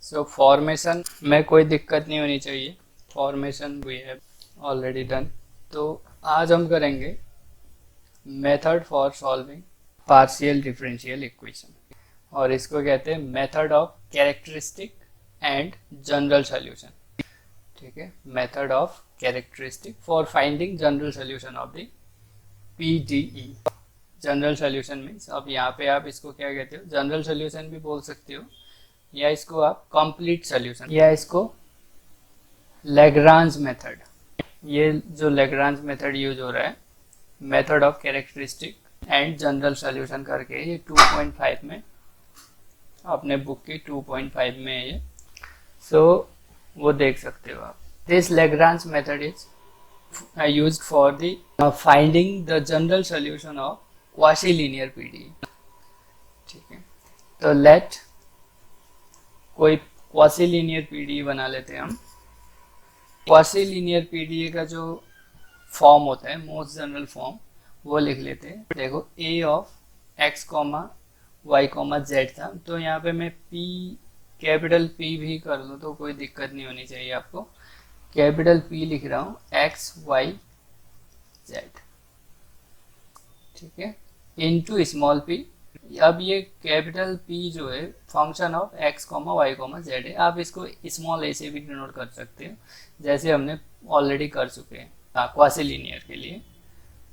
सो formation में कोई दिक्कत नहीं होनी चाहिए। Formation we have already done. तो आज हम करेंगे method for solving partial differential equation, और इसको कहते हैं method of characteristic and general solution. ठीक है, method of characteristic for finding general solution of the PDE. General solution means, अब यहाँ पे आप इसको क्या कहते हो, जनरल सॉल्यूशन भी बोल सकते हो, या इसको आप कंप्लीट सॉल्यूशन, या इसको लैग्रांज मेथड। ये जो लैग्रांज मेथड यूज हो रहा है, method of characteristic and general solution करके, ये 2.5 में, अपने बुक की 2.5 में है ये। सो वो देख सकते हो आप। This Lagrange method is used for the finding the general solution of quasi linear PDE. ठीक है, तो लेट कोई क्वासी लीनियर पीडीई बना लेते हैं हम। क्वासी लीनियर पीडीई का जो फॉर्म होता है, मोस्ट जनरल फॉर्म, वो लिख लेते हैं। देखो, a of x comma y comma z था, तो यहाँ पे मैं पी, कैपिटल पी भी कर लूँ तो कोई दिक्कत नहीं होनी चाहिए आपको। कैपिटल पी लिख रहा हूँ, एक्स वाई जेड। ठीक है, इनटू स्मॉल पी। अब ये कैपिटल पी जो है function of x comma y comma z है। आप इसको स्मॉल ए से भी डिनोट कर सकते हो, जैसे हमने ऑलरेडी कर चुके हैं क्वासी लीनियर के लिए।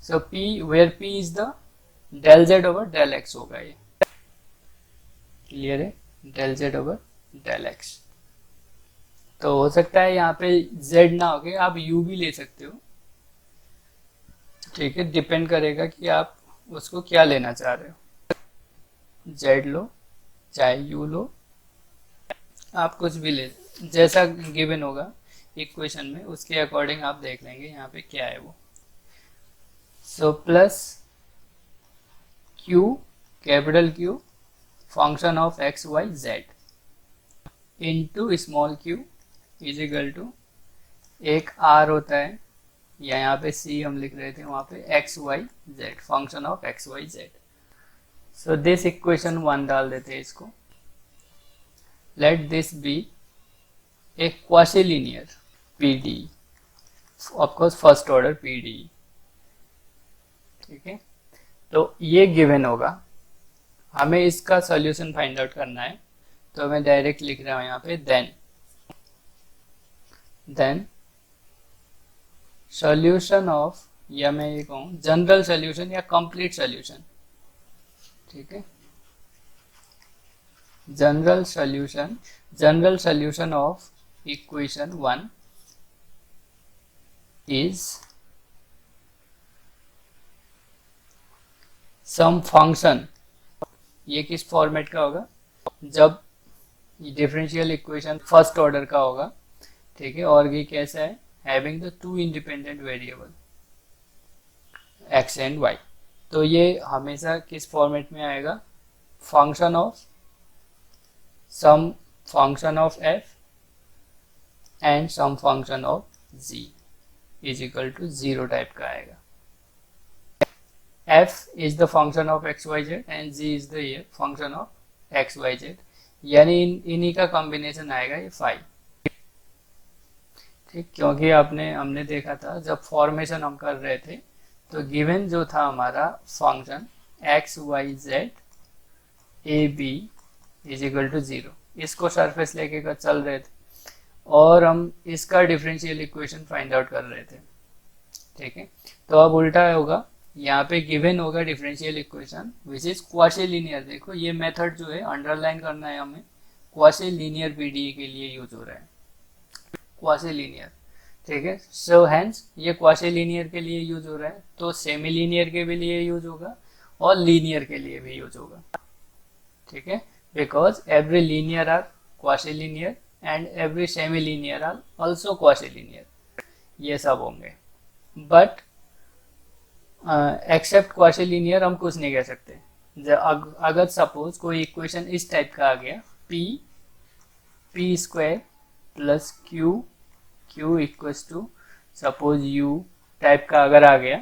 So p, where p is the del z over del x होगा। ये क्लियर है, del z over del x. तो हो सकता है यहाँ पे जेड ना होके आप यू भी ले सकते हो। ठीक है, डिपेंड करेगा कि आप उसको क्या लेना चाह रहे हो, जेड लो चाहे यू लो, आप कुछ भी ले, जैसा गिवन होगा इक्वेशन में उसके अकॉर्डिंग आप देख लेंगे यहाँ पे क्या है वो। So plus q, capital Q, function of x y z, into small q is equal to, एक आर होता है, या यहाँ पे सी हम लिख रहे थे, वहाँ पे x y z, function of x y z. So this equation 1 डाल देते हैं इसको। Let this be a quasi linear PD, of course first order PD. ठीक है, तो ये गिवन होगा, हमें इसका सॉल्यूशन फाइंड आउट करना है। तो मैं डायरेक्ट लिख रहा हूँ यहाँ पे देन सॉल्यूशन ऑफ, या मैं ये कहूँ जनरल सॉल्यूशन या कंप्लीट सॉल्यूशन। ठीक है, general solution of equation 1 is some function. ये किस फॉर्मेट का होगा, जब डिफरेंशियल इक्वेशन फर्स्ट ऑर्डर का होगा। ठीक है, और ये कैसा है, having the two independent variable x and y. तो ये हमेशा किस फॉर्मेट में आएगा, function of some function of f and some function of g is equal to 0 type का आएगा। F is the function of x y z and g is the function of x y z, यानी इन्हीं का combination आएगा ये 5। ठीक, क्योंकि हमने देखा था जब फॉर्मेशन हम कर रहे थे, तो गिवन जो था हमारा function x y z a b is equal to 0, इसको सरफेस लेके कर चल रहे थे, और हम इसका डिफरेंशियल इक्वेशन फाइंड आउट कर रहे थे। ठीक है, तो अब उल्टा होगा, यहाँ पे गिवन होगा differential equation which is quasi linear. देखो, ये मेथड जो है अंडरलाइन करना है हमें, क्वासी लीनियर पीडीई के लिए यूज हो रहा है, क्वासी लीनियर। ठीक है, सो हेंस ये क्वासी लीनियर के लिए यूज हो रहा है, तो सेमी लीनियर के भी लिए यूज होगा और लीनियर के लिए भी यूज होगा। ठीक है, because every linear or quasi linear and every semi linear are also quasi linear, ये सब होंगे। बट एक्सेप्ट क्वासी लीनियर हम कुछ नहीं कह सकते। अगर सपोज कोई इक्वेशन इस टाइप का आ गया, p square plus q equals to suppose u type का अगर आ गया,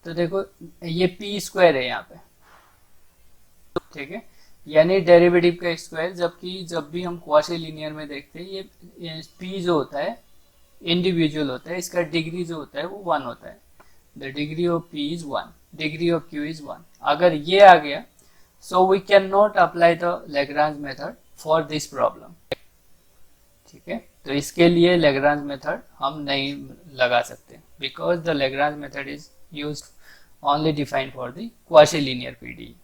तो देखो ये पी स्क्वायर है यहाँ पे। ठीक है, यानी डेरिवेटिव का स्क्वायर, जबकि जब भी हम क्वासी लीनियर में देखते हैं ये p जो होता है इंडिविजुअल होता है, इसका डिग्री जो होता है वो 1 होता है। The degree of p is 1, degree of q is 1। अगर ये आ गया so we can not apply the Lagrange method for this problem. ठीक है, तो इसके लिए लैग्रांज मेथड हम नहीं लगा सकते, because the Lagrange method is used only defined for the quasi linear PDE.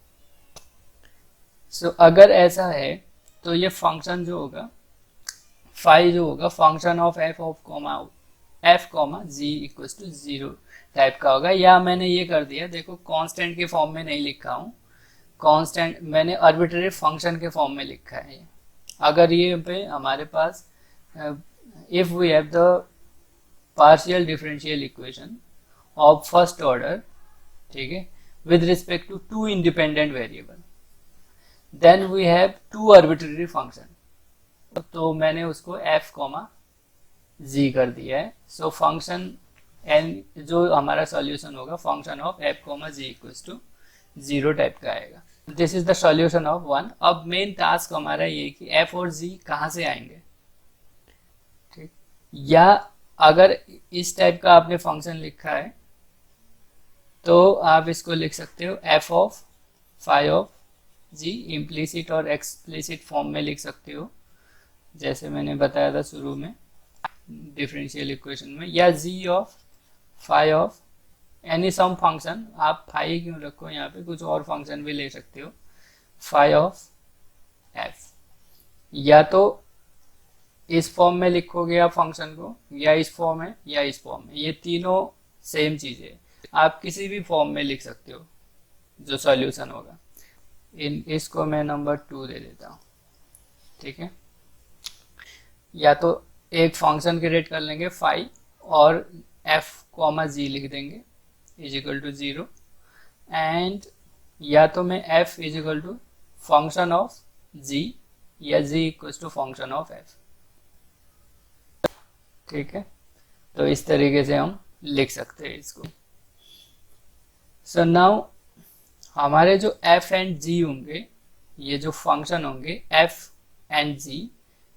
So अगर ऐसा है तो ये फंक्शन जो होगा फाई जो होगा function of f comma g equals to 0 type का होगा। या मैंने ये कर दिया, देखो कांस्टेंट के फॉर्म में नहीं लिखा हूँ, कांस्टेंट मैंने आर्बिट्रेरी फंक्शन के फॉर्म में लिखा है। अगर ये पे हमारे पास if we have the partial differential equation of first order, ठीक है, with respect to two independent variable, then we have two arbitrary function. तो मैंने उसको f कॉमा जी कर दिया है। सो फंक्शन एन जो हमारा सॉल्यूशन होगा function of f comma g equals to 0 type का आएगा। This is the solution of 1। अब मेन टास्क हमारा ये कि f और g कहाँ से आएंगे, ठीक। या अगर इस टाइप का आपने फंक्शन लिखा है तो आप इसको लिख सकते हो f of phi of g, implicit और एक्सप्लिसिट फॉर्म में लिख सकते हो, जैसे मैंने बताया था शुरू में डिफरेंशियल इक्वेशन में। या g of phi of any some function, आप फाई क्यों रखो, यहाँ पे कुछ और फंक्शन भी ले सकते हो, फाई ऑफ एफ। या तो इस फॉर्म में लिखोगे आप फंक्शन को, या इस फॉर्म में, या इस फॉर्म में, ये तीनों सेम चीज़ें, आप किसी भी फॉर्म में लिख सकते हो जो सॉल्यूशन होगा। इसको मैं नंबर 2 दे देता हूँ, ठीक है। या तो एक फंक्शन क्रिएट कर लेंगे फाई और f कॉमा जी लिख देंगे इज इक्वल टू 0, एंड या तो मैं f is equal to function of g या g equal to function of f, ठीक है। तो इस तरीके से हम लिख सकते हैं इसको। सो नाउ हमारे जो f एंड g होंगे, ये जो फंक्शन होंगे f एंड g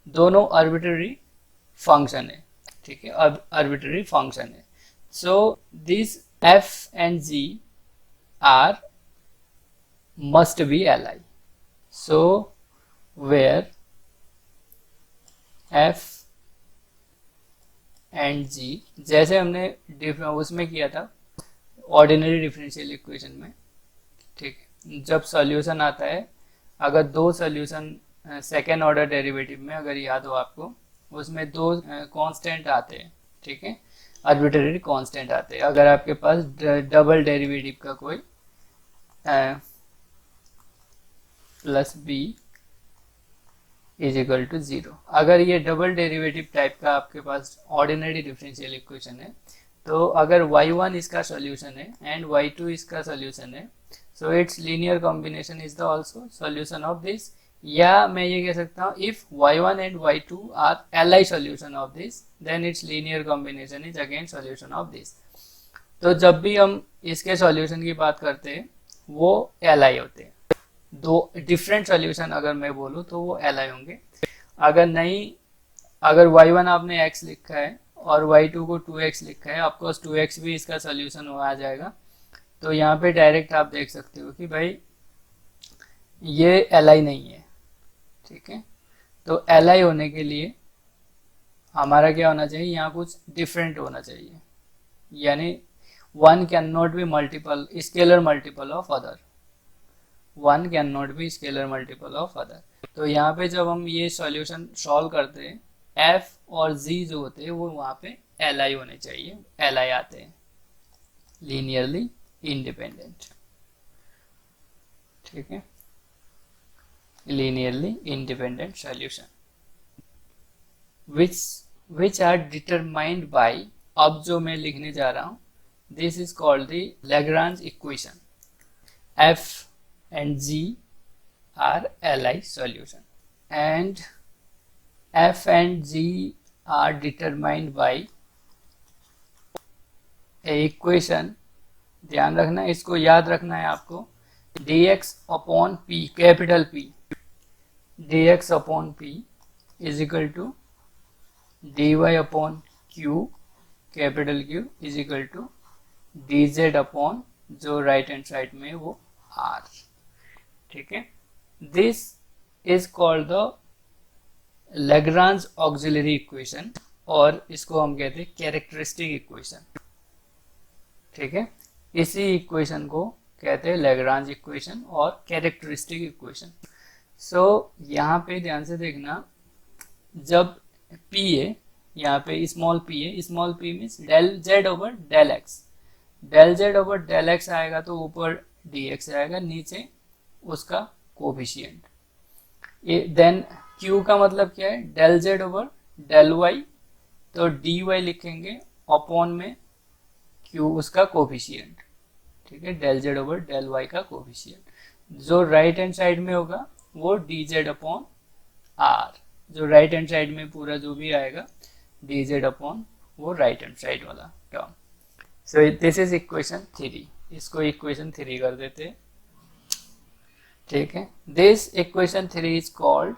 दोनों आर्बिट्रेरी फंक्शन है, ठीक है, आर्बिट्रेरी फंक्शन है। So this f and g are must be li। So where f and g, जैसे हमने उसमें किया था ऑर्डिनरी डिफरेंशियल इक्वेशन में, ठीक है, जब सॉल्यूशन आता है, अगर दो सॉल्यूशन सेकेंड ऑर्डर डेरिवेटिव में अगर याद हो आपको, उसमें दो कांस्टेंट आते हैं, ठीक है, आर्बिट्रेरी कांस्टेंट आते हैं। अगर आपके पास डबल डेरिवेटिव का कोई plus b is equal to 0, अगर ये डबल डेरिवेटिव टाइप का आपके पास ऑर्डिनरी डिफरेंशियल इक्वेशन है, तो अगर y1 इसका सॉल्यूशन है एंड y2 इसका सॉल्यूशन है, so it's linear combination is the also solution of this. या मैं ये कह सकता हूँ if y1 and y2 are li solution of this, then it's linear combination is again solution of this. तो जब भी हम इसके सॉल्यूशन की बात करते हैं वो li होते हैं। दो डिफरेंट सॉल्यूशन अगर मैं बोलूँ तो वो li होंगे। अगर नहीं, अगर y1 आपने x लिखा है और y2 को 2x लिखा है, ऑफकोर्स 2x भी इसका सॉल्यूशन आ जाएगा। तो यहाँ पे डायरेक्ट आप देख सकते हो कि भाई ये li नहीं है, ठीक है। तो li होने के लिए हमारा क्या होना चाहिए, यहाँ कुछ डिफरेंट होना चाहिए, यानी one can not be multiple scalar multiple of other, one can not be scalar multiple of other. तो यहाँ पे जब हम ये सॉल्यूशन सॉल्व करते हैं, f और g जो होते हैं वो वहाँ पे li होने चाहिए, li आते हैं, लीनियरली इंडिपेंडेंट, ठीक है, linearly independent solution which are determined by, अब जो मैं लिखने जा रहा हूँ, this is called the Lagrange equation। f and g are li solution and f and g are determined by a equation, ध्यान रखना, इसको याद रखना है आपको, dx upon p, capital P, dx upon p is equal to dy upon q capital Q is equal to dz upon जो right hand side में वो r। ठीक है, this is called the Lagrange auxiliary equation और इसको हम कहते हैं कैरेक्टरिस्टिक इक्वेशन। ठीक है, इसी इक्वेशन को कहते हैं लैग्रांज इक्वेशन और कैरेक्टरिस्टिक इक्वेशन। सो यहाँ पे ध्यान से देखना, जब p है, यहाँ पे स्मॉल p है, small p means del z over del x, del z over del x आएगा तो ऊपर dx आएगा, नीचे उसका कोफिशिएंट। देन q का मतलब क्या है, del z over del y, तो dy लिखेंगे अपॉन में q उसका कोफिशिएंट। ठीक है, del z over del y का कोफिशिएंट। जो राइट हैंड साइड में होगा वो dz अपॉन r, जो राइट हैंड साइड में पूरा जो भी आएगा dz अपॉन वो राइट हैंड साइड वाला term. So this is equation 3, इसको इक्वेशन 3 कर देते हैं। ठीक है, this equation 3 is called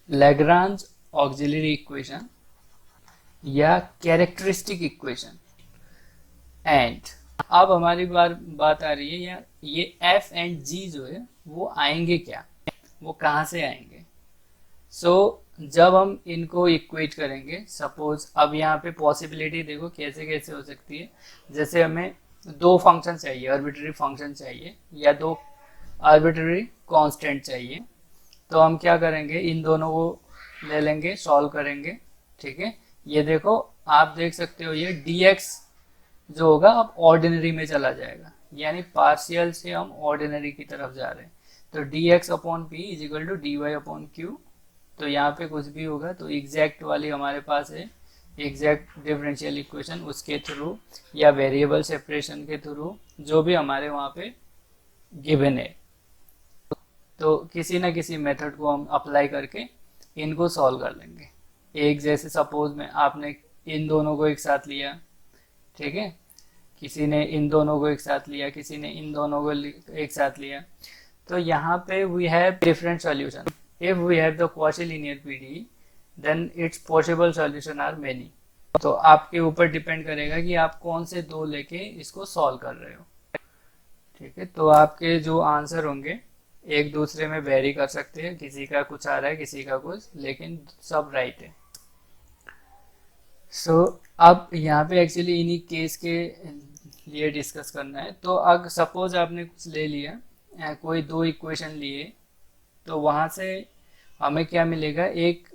Lagrange auxiliary equation या कैरेक्टरिस्टिक इक्वेशन। एंड अब हमारी बात आ रही है यार, ये f एंड g जो है वो आएंगे क्या, वो कहाँ से आएंगे। सो जब हम इनको इक्वेट करेंगे, सपोज अब यहाँ पे पॉसिबिलिटी देखो कैसे कैसे हो सकती है। जैसे हमें दो फंक्शन चाहिए, आर्बिट्ररी फंक्शन चाहिए या दो आर्बिट्ररी कांस्टेंट चाहिए, तो हम क्या करेंगे, इन दोनों को ले लेंगे, सॉल्व करेंगे। ठीक है, ये देखो आप देख सकते हो ये dx जो होगा अब ऑर्डिनरी में चला जाएगा, यानी पार्शियल से हम ऑर्डिनरी की तरफ जा रहे हैं। तो dx upon p is equal to dy upon q, तो यहाँ पे कुछ भी होगा तो एग्जैक्ट वाली हमारे पास है, एग्जैक्ट डिफरेंशियल इक्वेशन, उसके थ्रू या वेरिएबल सेपरेशन के थ्रू जो भी हमारे वहाँ पे गिवन है, तो किसी ना किसी मेथड को हम अप्लाई करके इनको सॉल्व कर लेंगे। एक जैसे सपोज में आपने इन दोनों को एक साथ लिया, ठीक है, किसी ने इन दोनों को एक साथ लिया, किसी ने इन दोनों को एक साथ लिया, तो यहाँ पे we have different solution. If we have the quasi linear PDE then it's possible solution are many. तो आपके ऊपर डिपेंड करेगा कि आप कौन से दो लेके इसको सॉल्व कर रहे हो। ठीक है, तो आपके जो आंसर होंगे एक दूसरे में वेरी कर सकते हैं, किसी का कुछ आ रहा है किसी का कुछ, लेकिन सब राइट है। सो अब यहाँ पे एक्चुअली इन्हीं केस के लिए डिस्कस करना है। तो अगर सपोज आपने कुछ ले लिया, कोई दो इक्वेशन लिए, तो वहाँ से हमें क्या मिलेगा, एक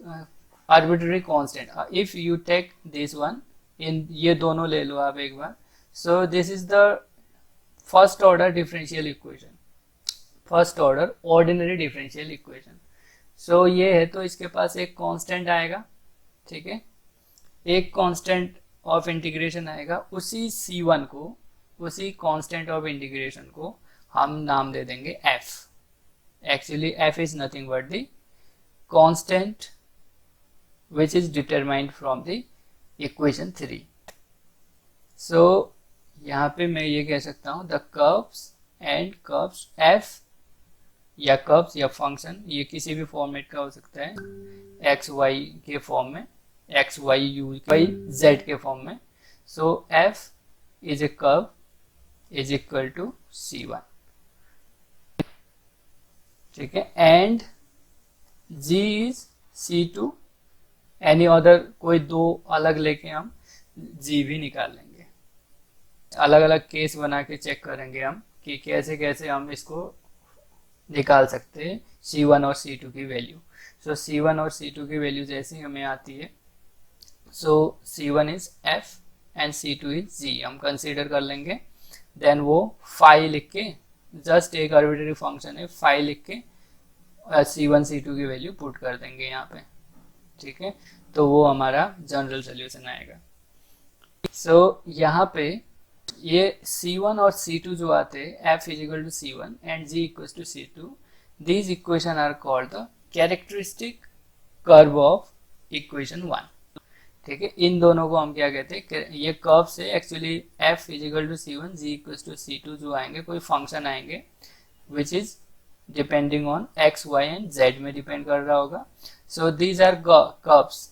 arbitrary constant. If you take this one, इन ये दोनों ले लो आप एक बार। So this is the first order differential equation, first order ordinary differential equation. So ये है, तो इसके पास एक कांस्टेंट आएगा। ठीक है, एक कांस्टेंट ऑफ इंटीग्रेशन आएगा, उसी C1 को, उसी कांस्टेंट ऑफ इंटीग्रेशन को हम नाम दे देंगे f। Actually f is nothing but the constant which is determined from the equation 3. So यहाँ पे मैं ये कह सकता हूँ the curves and curves f या कर्व्स या फंक्शन, ये किसी भी फॉर्मेट का हो सकता है, एक्स वाई के फॉर्म में, x y u y z के फॉर्म में। So f is a curve is equal to C1। ठीक है, and G is C2, any other, कोई दो अलग लेके हम G भी निकाल लेंगे। अलग अलग केस बना के चेक करेंगे हम कि कैसे कैसे हम इसको निकाल सकते हैं C1 और C2 की वैल्यू। सो C1 और C2 की वैल्यू जैसी हमें आती है, सो C1 is F and C2 is G हम कंसीडर कर लेंगे। देन वो फाई लिख के, जस्ट एक आर्बिट्ररी फंक्शन है, फाई लिख के C1 C2 की वैल्यू पुट कर देंगे यहाँ पे। ठीक है, तो वो हमारा जनरल सोल्यूशन आएगा। सो यहाँ पे ये C1 और C2 जो आते हैं, F is equal to C1 and G equal to C2, these equation are called the characteristic curve of equation 1। ठीक है, इन दोनों को हम क्या कहते हैं, ये कर्व से actually f is equal to C one, g equal to C two जो आएंगे, कोई फंक्शन आएंगे which is depending on x y and z में डिपेंड कर रहा होगा. सो दीज आर कर्व्स,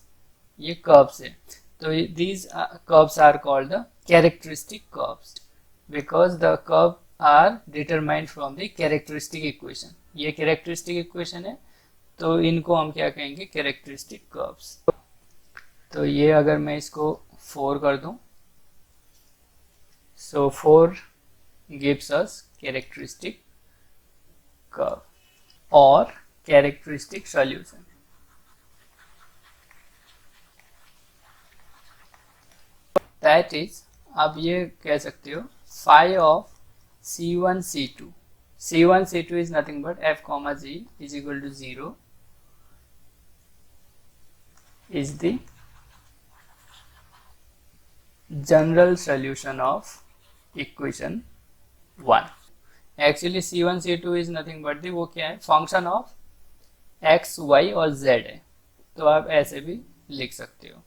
ये कर्व्स है. तो these curves are called the characteristic curves because the curve are determined from the characteristic equation. ये characteristic equation है, तो इनको हम क्या कहेंगे, कैरेक्टरिस्टिक कर्व्स. तो ये अगर मैं इसको 4 कर दूं, सो 4 गिव्स अस कैरेक्टरिस्टिक कर्व और कैरेक्टरिस्टिक सॉल्यूशन. दैट इज, आप ये कह सकते हो phi of c1 c2. c1 c2 is nothing but f comma g is equal to 0 is the general solution of equation 1. Actually c1 c2 is nothing but the, वो क्या है, function of x y और z है, तो आप ऐसे भी लिख सकते हो.